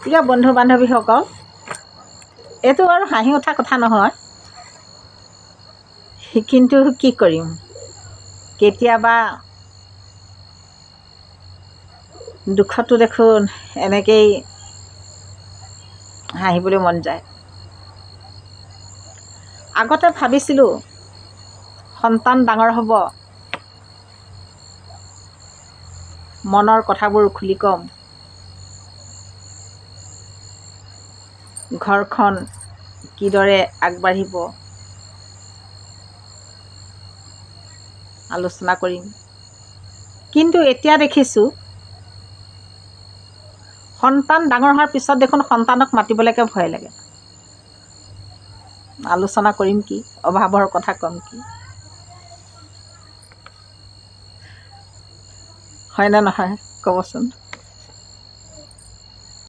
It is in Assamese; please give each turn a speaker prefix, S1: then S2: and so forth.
S1: প্ৰিয় বন্ধু বান্ধৱীসকল, এইটো আৰু হাঁহি উঠা কথা নহয়, কিন্তু কি কৰিম, কেতিয়াবা দুখতো দেখোন এনেকেই হাঁহিবলৈ মন যায়। আগতে ভাবিছিলোঁ সন্তান ডাঙৰ হ'ব, মনৰ কথাবোৰ খুলি ক'ম, ঘৰখন কিদৰে আগবাঢ়িব আলোচনা কৰিম। কিন্তু এতিয়া দেখিছোঁ সন্তান ডাঙৰ হোৱাৰ পিছত দেখোন সন্তানক মাতিবলৈকে ভয় লাগে। আলোচনা কৰিম কি, অভাৱৰ কথা ক'ম কি, হয়নে নহয় ক'বচোন।